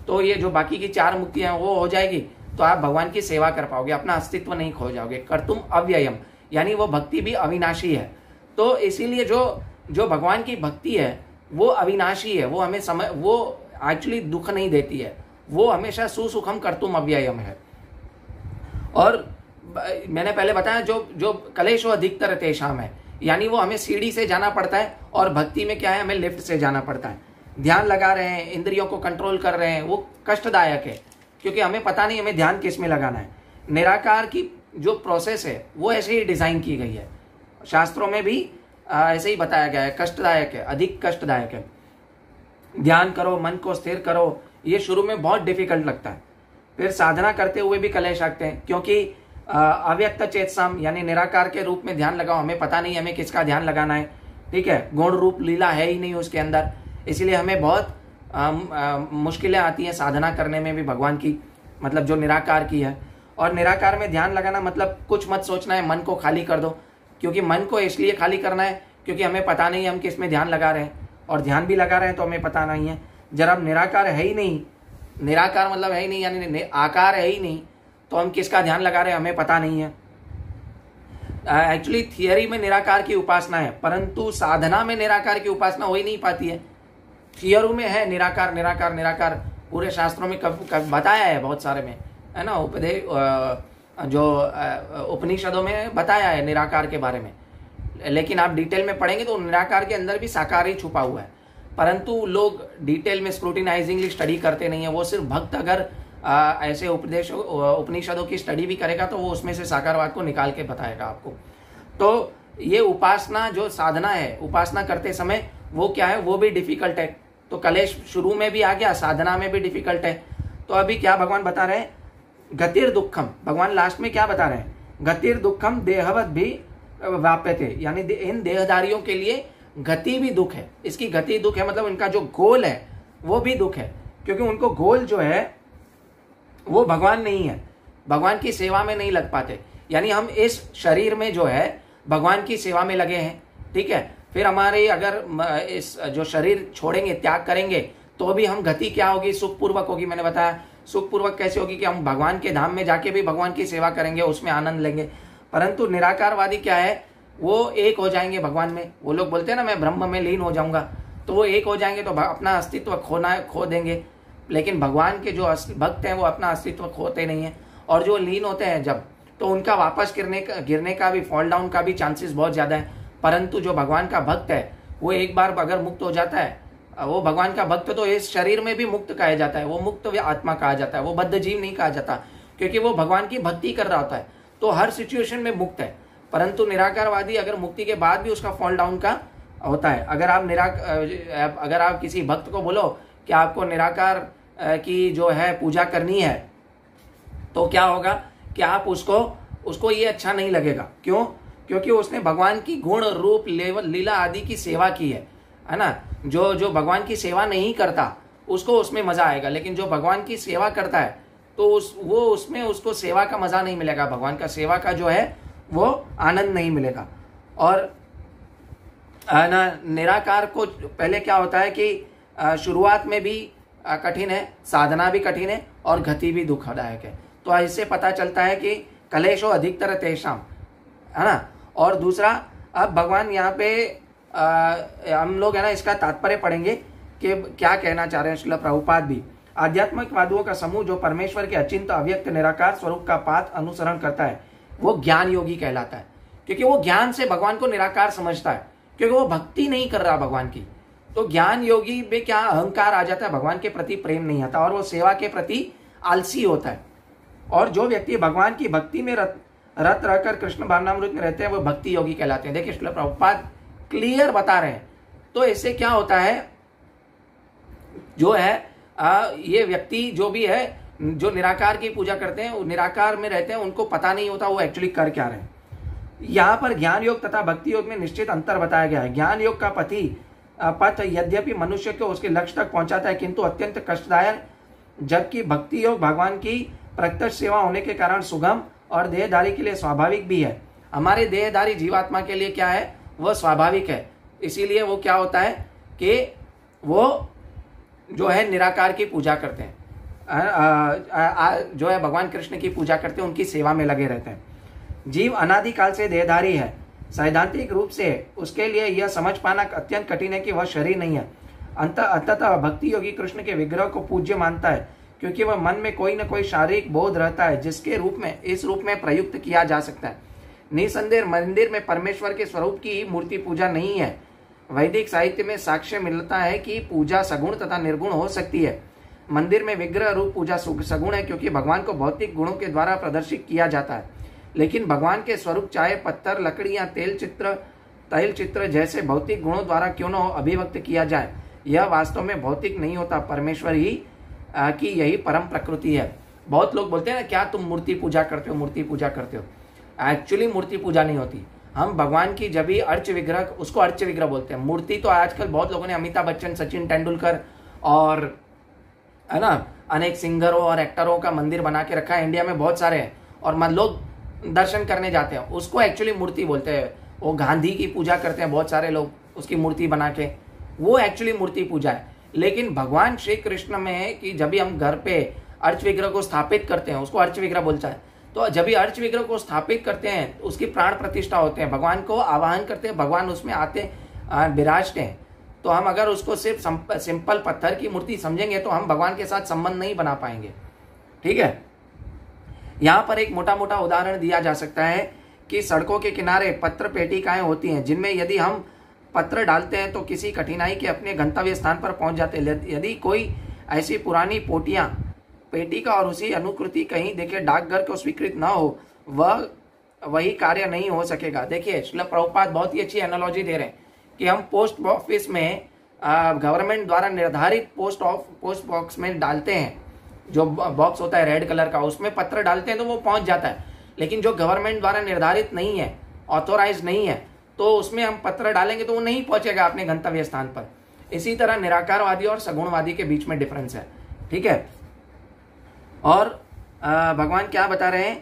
तो ये जो बाकी की 4 मुक्तियां वो हो जाएगी, तो आप भगवान की सेवा कर पाओगे, अपना अस्तित्व नहीं खो जाओगे। कर्तुम अव्ययम, यानी वो भक्ति भी अविनाशी है। तो इसीलिए जो भगवान की भक्ति है वो अविनाशी है, वो हमें वो एक्चुअली दुख नहीं देती है, वो हमेशा सुसुखम कर्तुम अव्ययम है। और मैंने पहले बताया जो कलेशो अधिकतर तेषाम है, यानी वो हमें सीढ़ी से जाना पड़ता है, और भक्ति में क्या है, हमें लिफ्ट से जाना पड़ता है। ध्यान लगा रहे हैं, इंद्रियों को कंट्रोल कर रहे हैं, वो कष्टदायक है, क्योंकि हमें पता नहीं हमें ध्यान किस में लगाना है। निराकार की जो प्रोसेस है वो ऐसे ही डिजाइन की गई है, शास्त्रों में भी ऐसे ही बताया गया है, कष्टदायक है, अधिक कष्टदायक है। ध्यान करो, मन को स्थिर करो, ये शुरू में बहुत डिफिकल्ट लगता है, फिर साधना करते हुए भी कलेश आते हैं, क्योंकि अव्यक्त चेतसाम यानी निराकार के रूप में ध्यान लगाओ, हमें पता नहीं हमें किसका ध्यान लगाना है, ठीक है, गुण रूप लीला है ही नहीं उसके अंदर, इसलिए हमें बहुत मुश्किलें आती हैं साधना करने में भी भगवान की, मतलब जो निराकार की है। और निराकार में ध्यान लगाना मतलब कुछ मत सोचना है, मन को खाली कर दो, क्योंकि मन को इसलिए खाली करना है क्योंकि हमें पता नहीं है हम किस में ध्यान लगा रहे हैं, और ध्यान भी लगा रहे हैं तो हमें पता नहीं है। जब निराकार है ही नहीं, निराकार मतलब है ही नहीं, यानी आकार है ही नहीं, तो हम किसका ध्यान लगा रहे हैं हमें पता नहीं है। एक्चुअली थियरी में निराकार की उपासना है, परंतु साधना में निराकार की उपासना हो ही नहीं पाती है। थियरी में है निराकार निराकार निराकार, पूरे शास्त्रों में कब बताया है, बहुत सारे में है ना, जो उपनिषदों में बताया है निराकार के बारे में, लेकिन आप डिटेल में पढ़ेंगे तो निराकार के अंदर भी साकार ही छुपा हुआ है, परंतु लोग डिटेल में स्क्रूटिनाइजिंगली स्टडी करते नहीं है। वो सिर्फ भक्त अगर ऐसे उपनिषदों की स्टडी भी करेगा तो वो उसमें से साकारवाद को निकाल के बताएगा आपको। तो ये उपासना जो साधना है, उपासना करते समय वो क्या है, वो भी डिफिकल्ट है। तो कलेश शुरू में भी आ गया, साधना में भी डिफिकल्ट है। तो अभी क्या भगवान बता रहे हैं, गतिर दुखम, भगवान लास्ट में क्या बता रहे हैं, गतिर दुखम देहवत भी व्याप्यते, यानी इन देहधारियों के लिए गति भी दुख है। इसकी गति दुख है मतलब इनका जो गोल है वो भी दुख है, क्योंकि उनको गोल जो है वो भगवान नहीं है, भगवान की सेवा में नहीं लग पाते। यानी हम इस शरीर में जो है भगवान की सेवा में लगे हैं, ठीक है, फिर हमारे अगर इस जो शरीर छोड़ेंगे, त्याग करेंगे, तो भी हम गति क्या होगी, सुखपूर्वक होगी। मैंने बताया सुखपूर्वक कैसे होगी कि हम भगवान के धाम में जाके भी भगवान की सेवा करेंगे, उसमें आनंद लेंगे। परंतु निराकारवादी क्या है, वो एक हो जाएंगे भगवान में। वो लोग बोलते हैं ना मैं ब्रह्म में लीन हो जाऊंगा, तो वो एक हो जाएंगे तो अपना अस्तित्व खो देंगे। लेकिन भगवान के जो भक्त हैं वो अपना अस्तित्व खोते नहीं है, और जो लीन होते हैं जब, तो उनका वापस गिरने का भी, फॉल डाउन का भी चांसेस बहुत ज्यादा है। परंतु जो भगवान का भक्त है वो एक बार अगर मुक्त हो जाता है, वो भगवान का भक्त तो इस शरीर में भी मुक्त कहा जाता है, वो मुक्त आत्मा कहा जाता है, वो बद्ध जीव नहीं कहा जाता, क्योंकि वो भगवान की भक्ति कर रहा होता है, तो हर सिचुएशन में मुक्त है। परंतु निराकारवादी अगर मुक्ति के बाद भी उसका फॉल डाउन का होता है। अगर आप किसी भक्त को बोलो कि आपको निराकार की जो है पूजा करनी है, तो क्या होगा कि आप उसको ये अच्छा नहीं लगेगा। क्यों? क्योंकि उसने भगवान की गुण रूप लीला आदि की सेवा की है, है ना। जो जो भगवान की सेवा नहीं करता उसको उसमें मजा आएगा, लेकिन जो भगवान की सेवा करता है तो वो उसमें उसको सेवा का मजा नहीं मिलेगा, भगवान का सेवा का जो है वो आनंद नहीं मिलेगा। और ना निराकार को पहले क्या होता है कि शुरुआत में भी कठिन है, साधना भी कठिन है और गति भी दुखदायक है। तो इससे पता चलता है कि कलेशो अधिकतर तेषाम, है ना। और दूसरा, अब भगवान यहाँ पे हम लोग है ना इसका तात्पर्य पढ़ेंगे कि क्या कहना चाह रहे हैं श्रील प्रभुपाद भी। आध्यात्मिकवादियों का समूह जो परमेश्वर के अचिंत अव्यक्त निराकार स्वरूप का पाथ अनुसरण करता है वो ज्ञान योगी कहलाता है, क्योंकि वो ज्ञान से भगवान को निराकार समझता है, क्योंकि वो भक्ति नहीं कर रहा भगवान की। तो ज्ञान योगी में क्या अहंकार आ जाता है, भगवान के प्रति प्रेम नहीं आता और वो सेवा के प्रति आलसी होता है। और जो व्यक्ति भगवान की भक्ति में रत रहकर कृष्ण भावनामृत में रहते हैं वो भक्ति योगी कहलाते हैं। देखिए श्रील प्रभुपाद क्लियर बता रहे हैं। तो इससे क्या होता है, जो है ये व्यक्ति जो भी है जो निराकार की पूजा करते हैं, निराकार में रहते हैं, उनको पता नहीं होता वो एक्चुअली कर क्या रहे हैं। यहाँ पर ज्ञान योग तथा भक्ति योग में निश्चित अंतर बताया गया है। ज्ञान योग का पथ यद्यपि मनुष्य को उसके लक्ष्य तक पहुंचाता है किंतु अत्यंत कष्टदायक, जबकि भक्ति योग भगवान की प्रत्यक्ष सेवा होने के कारण सुगम और देहधारी के लिए स्वाभाविक भी है। हमारे देहधारी जीवात्मा के लिए क्या है, वह स्वाभाविक है। इसीलिए वो क्या होता है कि वो जो है निराकार की पूजा करते हैं, जो है भगवान कृष्ण की पूजा करते हैं, उनकी सेवा में लगे रहते हैं। जीव अनादिकाल से देहधारी है। सैद्धांतिक रूप से उसके लिए यह समझ पाना अत्यंत कठिन है कि वह शरीर नहीं है। अंततः भक्ति योगी कृष्ण के विग्रह को पूज्य मानता है, क्योंकि वह मन में कोई न कोई शारीरिक बोध रहता है जिसके रूप में इस रूप में प्रयुक्त किया जा सकता है। निसंदेह मंदिर में परमेश्वर के स्वरूप की मूर्ति पूजा नहीं है। वैदिक साहित्य में साक्ष्य मिलता है कि पूजा सगुण तथा निर्गुण हो सकती है। मंदिर में विग्रह रूप पूजा सगुण है, क्योंकि भगवान को भौतिक गुणों के द्वारा प्रदर्शित किया जाता है। लेकिन भगवान के स्वरूप चाहे पत्थर, लकड़ी या तैल चित्र जैसे भौतिक गुणों द्वारा क्यों न हो अभिव्यक्त किया जाए, यह वास्तव में भौतिक नहीं होता, परमेश्वर ही की यही परम प्रकृति है। बहुत लोग बोलते हैं ना, क्या तुम मूर्ति पूजा करते हो, मूर्ति पूजा करते हो। एक्चुअली मूर्ति पूजा नहीं होती। हम भगवान की जब भी अर्च विग्रह, उसको अर्च विग्रह बोलते हैं। मूर्ति तो आजकल बहुत लोगों ने, अमिताभ बच्चन, सचिन तेंदुलकर और है ना अनेक सिंगरों और एक्टरों का मंदिर बना के रखा है, इंडिया में बहुत सारे हैं, और लोग दर्शन करने जाते हैं, उसको एक्चुअली मूर्ति बोलते हैं। वो गांधी की पूजा करते हैं बहुत सारे लोग, उसकी मूर्ति बना के, वो एक्चुअली मूर्ति पूजा है। लेकिन भगवान श्री कृष्ण में है कि जब भी हम घर पे अर्च विग्रह को स्थापित करते हैं, उसको अर्च विग्रह बोलता है। तो जब भी अर्च विग्रह को स्थापित करते हैं उसकी प्राण प्रतिष्ठा होते हैं, भगवान को आवाहन करते हैं, भगवान उसमें आते विराजते हैं। तो हम अगर उसको सिर्फ सिंपल पत्थर की मूर्ति समझेंगे तो हम भगवान के साथ संबंध नहीं बना पाएंगे। ठीक है, यहाँ पर एक मोटा मोटा उदाहरण दिया जा सकता है कि सड़कों के किनारे पत्र पेटिकाएं होती हैं, जिनमें यदि हम पत्र डालते हैं तो किसी कठिनाई के अपने गंतव्य स्थान पर पहुंच जाते हैं। यदि कोई ऐसी पुरानी पेटी का और उसी अनुकृति कहीं देखे डाकघर को स्वीकृत न हो, वही कार्य नहीं हो सकेगा। देखिए श्रील प्रभुपाद बहुत ही अच्छी एनालॉजी दे रहे हैं कि हम पोस्ट ऑफिस में गवर्नमेंट द्वारा निर्धारित पोस्ट बॉक्स में डालते हैं, जो बॉक्स होता है रेड कलर का, उसमें पत्र डालते हैं तो वो पहुंच जाता है। लेकिन जो गवर्नमेंट द्वारा निर्धारित नहीं है, ऑथोराइज नहीं है, तो उसमें हम पत्र डालेंगे तो वो नहीं पहुंचेगा अपने गंतव्य स्थान पर। इसी तरह निराकारवादी और सगुणवादी के बीच में डिफरेंस है। ठीक है, और भगवान क्या बता रहे हैं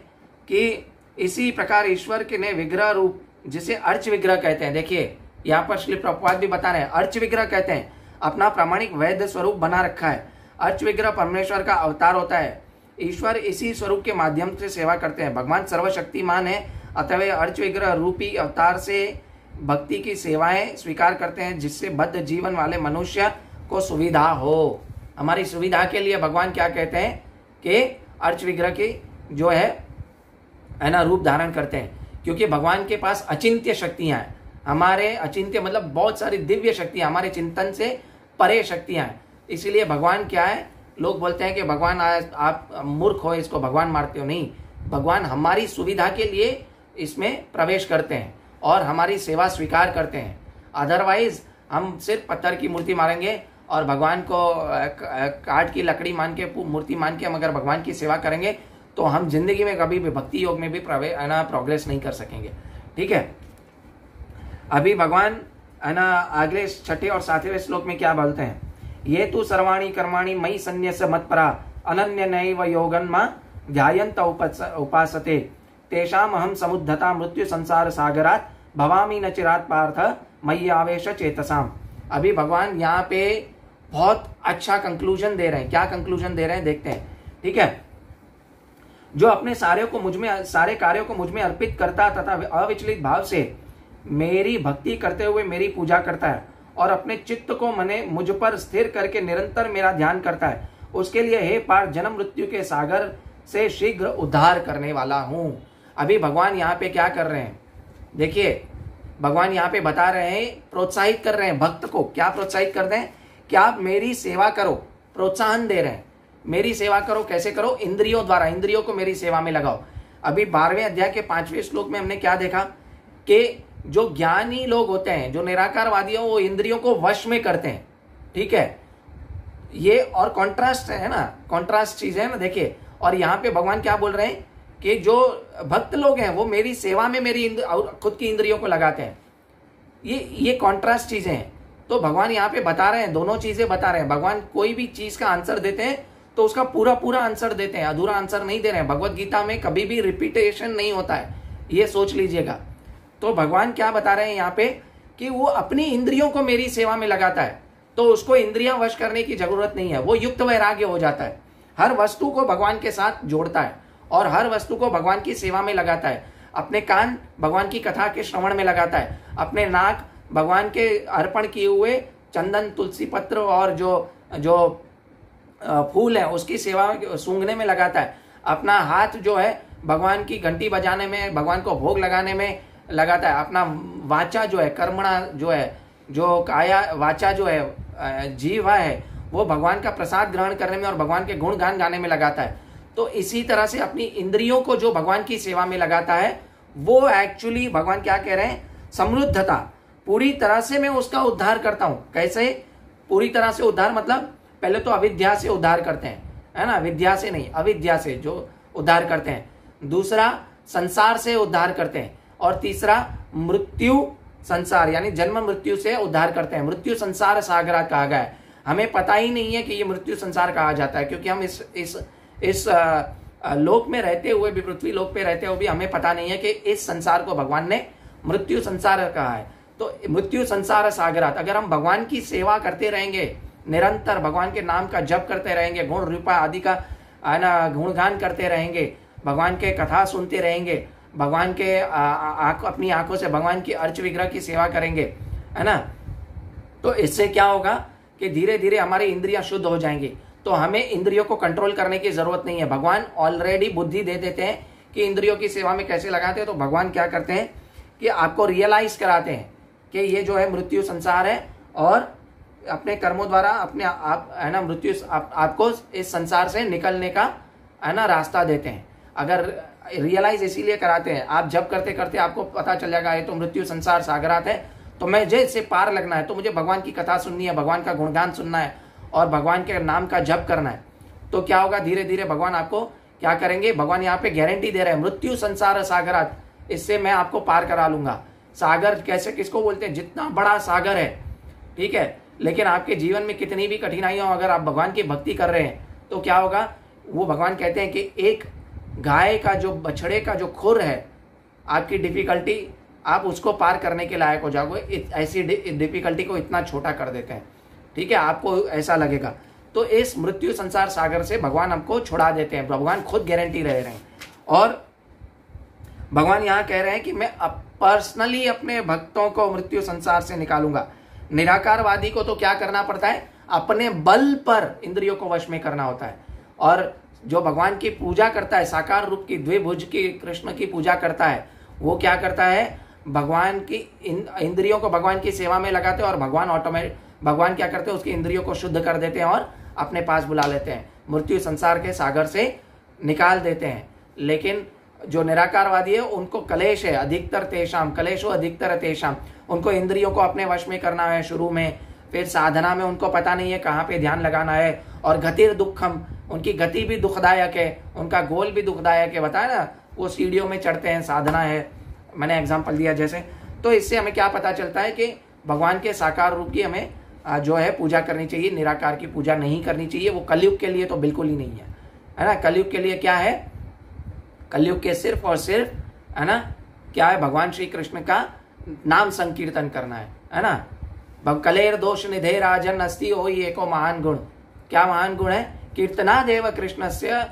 कि इसी प्रकार ईश्वर के ने विग्रह रूप, जिसे अर्च विग्रह कहते हैं, देखिए यहाँ पर श्री प्रभुपाद भी बता रहे हैं, अर्च विग्रह कहते हैं, अपना प्रामाणिक वैध स्वरूप बना रखा है। अर्च विग्रह परमेश्वर का अवतार होता है। ईश्वर इसी स्वरूप के माध्यम से सेवा करते हैं। भगवान सर्वशक्तिमान है, अतः अर्च विग्रह रूपी अवतार से भक्ति की सेवाएं स्वीकार करते हैं, जिससे बद्ध जीवन वाले मनुष्य को सुविधा हो। हमारी सुविधा के लिए भगवान क्या कहते हैं कि अर्च विग्रह की जो है ना रूप धारण करते हैं, क्योंकि भगवान के पास अचिंत्य शक्तियां हैं। हमारे अचिंत्य मतलब बहुत सारी दिव्य शक्तियां, हमारे चिंतन से परे शक्तियां हैं। इसीलिए भगवान क्या है, लोग बोलते हैं कि भगवान आप मूर्ख हो, इसको भगवान मारते हो। नहीं, भगवान हमारी सुविधा के लिए इसमें प्रवेश करते हैं और हमारी सेवा स्वीकार करते हैं। अदरवाइज हम सिर्फ पत्थर की मूर्ति मारेंगे और भगवान को काठ की लकड़ी मान के, मूर्ति मान के हम अगर भगवान की सेवा करेंगे तो हम जिंदगी में कभी भी भक्ति योग में भी प्रोग्रेस नहीं कर सकेंगे। ठीक है, अभी भगवान है ना, अगले 6 और 7वें श्लोक में क्या बोलते हैं, ये तु सर्वाणी कर्माणि मयि सन्न्यस्य मत्परा अनन्य नैव योगन्मा ध्यायन्त उपासते तेषाम अहम समुद्धता मृत्यु संसार सागरात भवामि न चिरात पार्थ मयि आवेश चेतसाम। अभी भगवान यहाँ पे बहुत अच्छा कंक्लूजन दे रहे हैं। क्या कंक्लूजन दे रहे हैं देखते हैं, ठीक है। जो अपने सारे कार्यों को मुझ में अर्पित करता तथा अविचलित भाव से मेरी भक्ति करते हुए मेरी पूजा करता है और अपने चित्त को मुझ पर स्थिर करके निरंतर मेरा ध्यान करता है, उसके लिए हे पार्थ जन्म मृत्यु के सागर से शीघ्र उद्धार करने वाला हूं। अभी भगवान यहाँ पे क्या कर रहे हैं, देखिए भगवान यहाँ पे बता रहे हैं, प्रोत्साहित कर रहे हैं भक्त को। क्या प्रोत्साहित कर रहे हैं कि आप मेरी सेवा करो, प्रोत्साहन दे रहे हैं, मेरी सेवा करो। कैसे करो, इंद्रियों द्वारा, इंद्रियों को मेरी सेवा में लगाओ। अभी 12वें अध्याय के 5वें श्लोक में हमने क्या देखा कि जो ज्ञानी लोग होते हैं, जो निराकारवादी हो, वो इंद्रियों को वश में करते हैं, ठीक है। ये और कॉन्ट्रास्ट है ना, कॉन्ट्रास्ट चीज है ना, देखिए। और यहाँ पे भगवान क्या बोल रहे हैं कि जो भक्त लोग हैं वो मेरी सेवा में मेरी खुद की इंद्रियों को लगाते हैं। ये कॉन्ट्रास्ट चीजें हैं। तो भगवान यहाँ पे बता रहे हैं, दोनों चीजें बता रहे हैं। भगवान कोई भी चीज का आंसर देते हैं तो उसका पूरा पूरा आंसर देते हैं, अधूरा आंसर नहीं दे रहे हैं। भगवत गीता में कभी भी रिपीटेशन नहीं होता है, ये सोच लीजिएगा। तो भगवान क्या बता रहे हैं यहाँ पे कि वो अपनी इंद्रियों को मेरी सेवा में लगाता है, तो उसको इंद्रियां वश करने की जरूरत नहीं है, वो युक्त वैराग्य हो जाता है। हर वस्तु को भगवान के साथ जोड़ता है और हर वस्तु को भगवान की सेवा में लगाता है। अपने कान भगवान की कथा के श्रवण में लगाता है, अपने नाक भगवान के अर्पण किए हुए चंदन, तुलसी पत्र और जो फूल है उसकी सेवा सूंघने में लगाता है। अपना हाथ जो है भगवान की घंटी बजाने में, भगवान को भोग लगाने में लगाता है। अपना वाचा जो है, कर्मणा जो है, जो काया वाचा जो है, जीवा है, वो भगवान का प्रसाद ग्रहण करने में और भगवान के गुण गान गाने में लगाता है। तो इसी तरह से अपनी इंद्रियों को जो भगवान की सेवा में लगाता है, वो एक्चुअली भगवान क्या कह रहे हैं, समृद्धता, पूरी तरह से मैं उसका उद्धार करता हूं। कैसे पूरी तरह से उद्धार, मतलब पहले तो अविद्या से उद्धार करते हैं, है ना, विद्या से नहीं, अविद्या से जो उद्धार करते हैं। दूसरा संसार से उद्धार करते हैं और तीसरा मृत्यु संसार यानी जन्म मृत्यु से उद्धार करते हैं। मृत्यु संसार सागरा कहा गया है। हमें पता ही नहीं है कि ये मृत्यु संसार कहा जाता है, क्योंकि हम इस लोक में रहते हुए भी, पृथ्वी लोक पे रहते हुए भी हमें पता नहीं है कि इस संसार को भगवान ने मृत्यु संसार कहा है। तो मृत्यु संसार सागरात, अगर हम भगवान की सेवा करते रहेंगे, निरंतर भगवान के नाम का जप करते रहेंगे, गुण रूपा आदि का गुणगान करते रहेंगे, भगवान के कथा सुनते रहेंगे, भगवान के अपनी आंखों से भगवान की अर्च विग्रह की सेवा करेंगे, है ना, तो इससे क्या होगा कि धीरे धीरे हमारी इंद्रियां शुद्ध हो जाएंगी। तो हमें इंद्रियों को कंट्रोल करने की जरूरत नहीं है। भगवान ऑलरेडी बुद्धि दे देते हैं कि इंद्रियों की सेवा में कैसे लगाते हैं। तो भगवान क्या करते हैं कि आपको रियलाइज कराते हैं कि ये जो है मृत्यु संसार है और अपने कर्मों द्वारा अपने आप, है ना, मृत्यु आपको इस संसार से निकलने का, है ना, रास्ता देते हैं। अगर रियलाइज इसीलिए कराते हैं, आप जब करते करते आपको पता चल जाएगा ये तो मृत्यु संसार सागरात है, तो मैं जैसे पार लगना है तो मुझे भगवान की कथा सुननी है, भगवान का गुणगान सुनना है और भगवान के नाम का जप करना है। तो क्या होगा, धीरे धीरे भगवान आपको क्या करेंगे, भगवान यहाँ पे गारंटी दे रहे हैं, मृत्यु संसार सागरात, इससे मैं आपको पार करा लूंगा। सागर कैसे किसको बोलते हैं, जितना बड़ा सागर है, ठीक है, लेकिन आपके जीवन में कितनी भी कठिनाइयां हो, अगर आप भगवान की भक्ति कर रहे हैं तो क्या होगा, वो भगवान कहते हैं कि एक गाय का जो बछड़े का जो खुर है, आपकी डिफिकल्टी, आप उसको पार करने के लायक हो जाओगे। ऐसी डिफिकल्टी को इतना छोटा कर देते हैं, ठीक है, आपको ऐसा लगेगा। तो इस मृत्यु संसार सागर से भगवान हमको छुड़ा देते हैं, भगवान खुद गारंटी रहे हैं। और भगवान यहाँ कह रहे हैं कि मैं पर्सनली अपने भक्तों को मृत्यु संसार से निकालूंगा। निराकारवादी को तो क्या करना पड़ता है, अपने बल पर इंद्रियों को वश में करना होता है। और जो भगवान की पूजा करता है, साकार रूप की द्विभुज की कृष्ण की पूजा करता है, वो क्या करता है, भगवान की इंद्रियों को भगवान की सेवा में लगाते हैं और भगवान क्या करते हैं, उसकी इंद्रियों को शुद्ध कर देते हैं और अपने पास बुला लेते हैं, मृत्यु संसार के सागर से निकाल देते हैं। लेकिन जो निराकारवादी है उनको कलेश है, अधिकतर तेषाम कलेशो अधिकतर तेषाम, उनको इंद्रियों को अपने वश में करना है शुरू में, फिर साधना में उनको पता नहीं है कहाँ पे ध्यान लगाना है। और गतिर दुखम, उनकी गति भी दुखदायक है, उनका गोल भी दुखदायक है। बताया ना, वो सीढ़ियों में चढ़ते हैं, साधना है, मैंने एग्जाम्पल दिया जैसे। तो इससे हमें क्या पता चलता है कि भगवान के साकार रूप की हमें जो है पूजा करनी चाहिए, निराकार की पूजा नहीं करनी चाहिए। वो कलयुग के लिए तो बिल्कुल ही नहीं है ना। कलयुग के लिए क्या है, कलयुग के सिर्फ और सिर्फ है ना क्या है, भगवान श्री कृष्ण का नाम संकीर्तन करना है ना। कलेर दोष निधे राजन अस्ति हो एको महान गुण। क्या महान गुण है, कीर्तना देव कृष्णस्य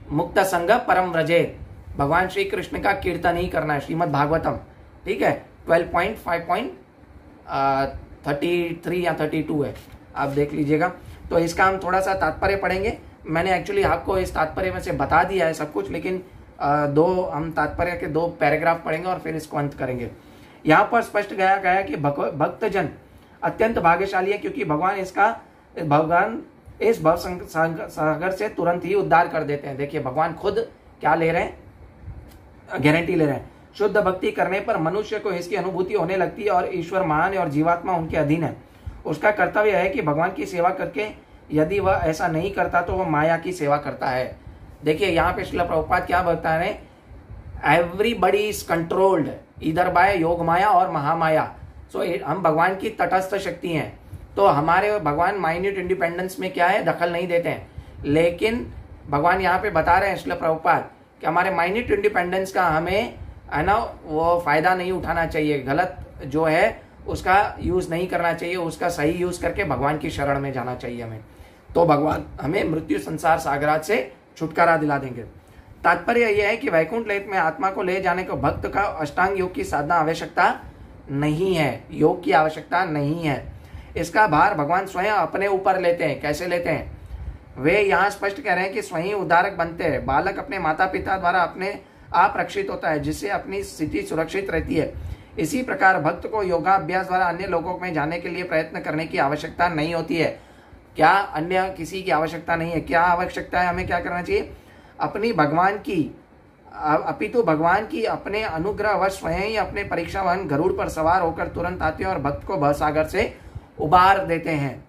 मुक्त संग परम व्रजे। भगवान श्री कृष्ण का कीर्तन ही करना है, श्रीमद् भागवतम, ठीक है। 12.5.33 या 32 है, आप देख लीजिएगा। तो इसका हम थोड़ा सा तात्पर्य पढ़ेंगे। मैंने एक्चुअली आपको इस तात्पर्य में से बता दिया है सब कुछ, लेकिन हम तात्पर्य के 2 पैराग्राफ पढ़ेंगे और फिर इसको अंत करेंगे। यहाँ पर स्पष्ट गया कि भक्तजन अत्यंत भाग्यशाली है, क्योंकि भगवान इस भव सागर से तुरंत ही उद्धार कर देते हैं। देखिए भगवान खुद क्या ले रहे हैं, गारंटी ले रहे हैं। शुद्ध भक्ति करने पर मनुष्य को इसकी अनुभूति होने लगती है और ईश्वर महान है और जीवात्मा उनके अधीन है। उसका कर्तव्य है कि भगवान की सेवा करके, यदि वह ऐसा नहीं करता तो वह माया की सेवा करता है। देखिए यहाँ पे श्रील प्रभुपाद क्या बता रहे हैं, एवरीबडी इज कंट्रोल्ड इधर बाय योग माया और महामाया। सो हम भगवान की तटस्थ शक्ति हैं, तो हमारे भगवान माइन्यूट इंडिपेंडेंस में क्या है, दखल नहीं देते हैं। लेकिन भगवान यहाँ पे बता रहे हैं श्रील प्रभुपाद कि हमारे माइन्यूट इंडिपेंडेंस का हमें है ना वो फायदा नहीं उठाना चाहिए, गलत जो है उसका यूज नहीं करना चाहिए, उसका सही यूज करके भगवान की शरण में जाना चाहिए हमें। तो भगवान हमें मृत्यु संसार सागरात से छुटकारा दिला देंगे। तात्पर्य यह है कि वैकुंठ लोक में आत्मा को ले जाने को भक्त का अष्टांग योग की साधना आवश्यकता नहीं है, योग की आवश्यकता नहीं है। इसका भार भगवान स्वयं अपने ऊपर लेते हैं। कैसे लेते हैं, वे यहाँ स्पष्ट कह रहे हैं कि स्वयं उद्धारक बनते हैं। बालक अपने माता पिता द्वारा अपने आप रक्षित होता है, जिससे अपनी स्थिति सुरक्षित रहती है। इसी प्रकार भक्त को योगाभ्यास द्वारा अन्य लोकों में जाने के लिए प्रयत्न करने की आवश्यकता नहीं होती है। क्या अन्य किसी की आवश्यकता नहीं है, क्या आवश्यकता है, हमें क्या करना चाहिए, अपनी भगवान की अपितु भगवान की अपने अनुग्रह वश स्वयं ही अपने परीक्षावान गरुड़ पर सवार होकर तुरंत आते हैं और भक्त को भवसागर से उबार देते हैं।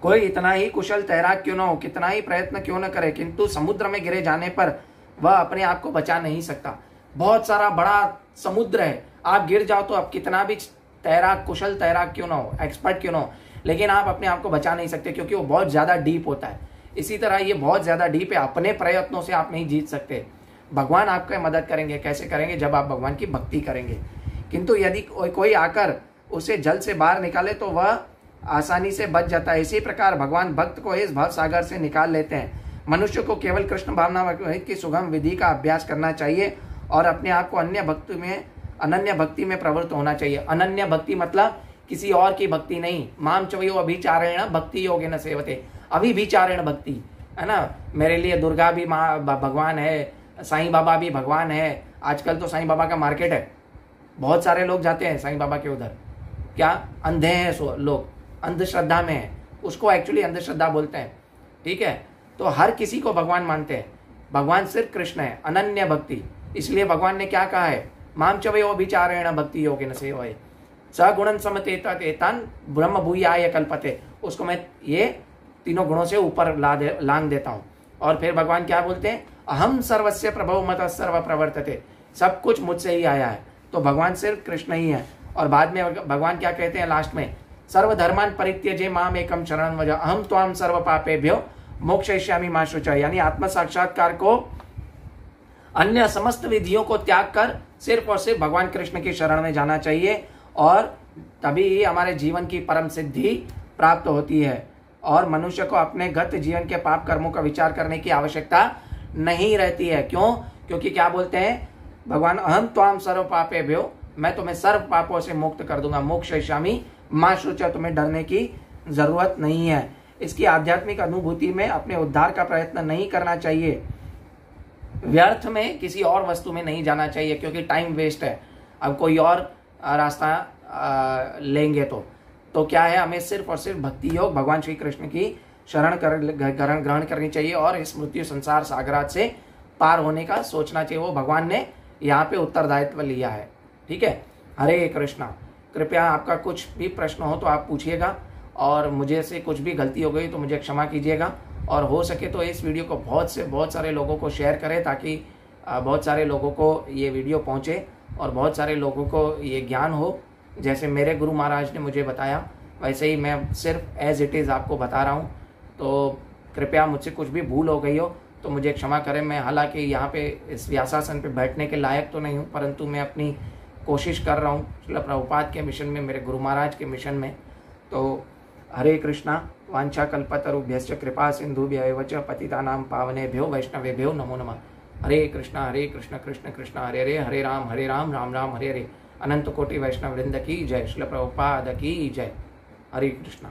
कोई इतना ही कुशल तैराक क्यों न हो, कितना ही प्रयत्न क्यों न करे, किंतु समुद्र में गिरे जाने पर वह अपने आप को बचा नहीं सकता। बहुत सारा बड़ा समुद्र है, आप गिर जाओ तो आप कितना भी तैराक, कुशल तैराक क्यों ना हो, एक्सपर्ट क्यों ना हो, लेकिन आप अपने आप को बचा नहीं सकते, क्योंकि वो बहुत ज्यादा डीप होता है। इसी तरह ये बहुत ज्यादा डीप है, अपने प्रयत्नों से आप नहीं जीत सकते। भगवान आपकी मदद करेंगे। कैसे करेंगे, जब आप भगवान की भक्ति करेंगे। किंतु यदि कोई आकर उसे जल से बाहर निकाले तो वह आसानी से बच जाता है। इसी प्रकार भगवान भक्त को इस भव सागर से निकाल लेते हैं। मनुष्य को केवल कृष्ण भावना की सुगम विधि का अभ्यास करना चाहिए और अपने आप को अनन्य भक्ति में प्रवृत्त होना चाहिए। अनन्य भक्ति मतलब किसी और की भक्ति नहीं। माम चवयो अभिचारेण भक्ति योगेन सेवते। अभिचारेण भक्ति है ना, मेरे लिए दुर्गा भी माँ भगवान है, साईं बाबा भी भगवान है। आजकल तो साईं बाबा का मार्केट है, बहुत सारे लोग जाते हैं साईं बाबा के उधर। क्या अंधे हैं लोग, अंधश्रद्धा में है, उसको एक्चुअली अंधश्रद्धा बोलते हैं, ठीक है। तो हर किसी को भगवान मानते हैं, भगवान सिर्फ कृष्ण है, अनन्य भक्ति। इसलिए भगवान ने क्या कहा है, माम चवयो विचारेण भक्ति योगेन सेवते सगुणन समतेतान ब्रह्म भूयाय कल्पते। उसको मैं ये तीनों गुणों से ऊपर लांग देता हूँ। और फिर भगवान क्या बोलते हैं, अहम सर्वस्य प्रभव मत सर्व प्रवर्तते। सब कुछ मुझसे ही आया है। तो भगवान सिर्फ कृष्ण ही है। और बाद में भगवान क्या कहते हैं लास्ट में, सर्वधर्मान परित्यजे माम एकम शरणं व्रज अहम त्वाम सर्व पापेभ्यो मोक्षयिष्यामि मा शुचः। यानी आत्म साक्षात्कार को, अन्य समस्त विधियों को त्याग कर सिर्फ और सिर्फ भगवान कृष्ण की शरण में जाना चाहिए, और तभी ही हमारे जीवन की परम सिद्धि प्राप्त होती है। और मनुष्य को अपने गत जीवन के पाप कर्मों का विचार करने की आवश्यकता नहीं रहती है। क्यों? क्योंकि क्या बोलते हैं भगवान, अहम त्वाम सर्व पापेभ्यो, मैं तुम्हें सर्व पापों से मुक्त कर दूंगा, मोक्षयिष्यामि मा शुचः। तुम्हें डरने की जरूरत नहीं है। इसकी आध्यात्मिक अनुभूति में अपने उद्धार का प्रयत्न नहीं करना चाहिए, व्यर्थ में किसी और वस्तु में नहीं जाना चाहिए, क्योंकि टाइम वेस्ट है। अब कोई और रास्ता लेंगे तो क्या है, हमें सिर्फ और सिर्फ भक्ति योग भगवान श्री कृष्ण की शरण ग्रहण करनी चाहिए और इस मृत्यु संसार सागरात से पार होने का सोचना चाहिए। वो भगवान ने यहाँ पे उत्तरदायित्व लिया है, ठीक है। हरे कृष्णा। कृपया आपका कुछ भी प्रश्न हो तो आप पूछिएगा, और मुझे से कुछ भी गलती हो गई तो मुझे क्षमा कीजिएगा। और हो सके तो इस वीडियो को बहुत सारे लोगों को शेयर करें, ताकि बहुत सारे लोगों को ये वीडियो पहुँचे और बहुत सारे लोगों को ये ज्ञान हो। जैसे मेरे गुरु महाराज ने मुझे बताया वैसे ही मैं सिर्फ एज इट इज़ आपको बता रहा हूँ। तो कृपया मुझसे कुछ भी भूल हो गई हो तो मुझे क्षमा करें। मैं हालांकि यहाँ पे इस व्यासासन पे बैठने के लायक तो नहीं हूँ, परंतु मैं अपनी कोशिश कर रहा हूँ श्रील प्रभुपाद के मिशन में, मेरे गुरु महाराज के मिशन में। तो हरे कृष्णा, वांछा कल्पतरुभ्यश्च कृपा सिंधुभ्यैव च पतितानां पावनेभ्यो वैष्णवेभ्यो नमो नमः। हरे कृष्ण कृष्ण कृष्ण हरे हरे, हरे राम राम राम हरे हरे। अनंत कोटि वैष्णव वृंद की जय, श्रील प्रभुपाद की जय। हरे कृष्णा।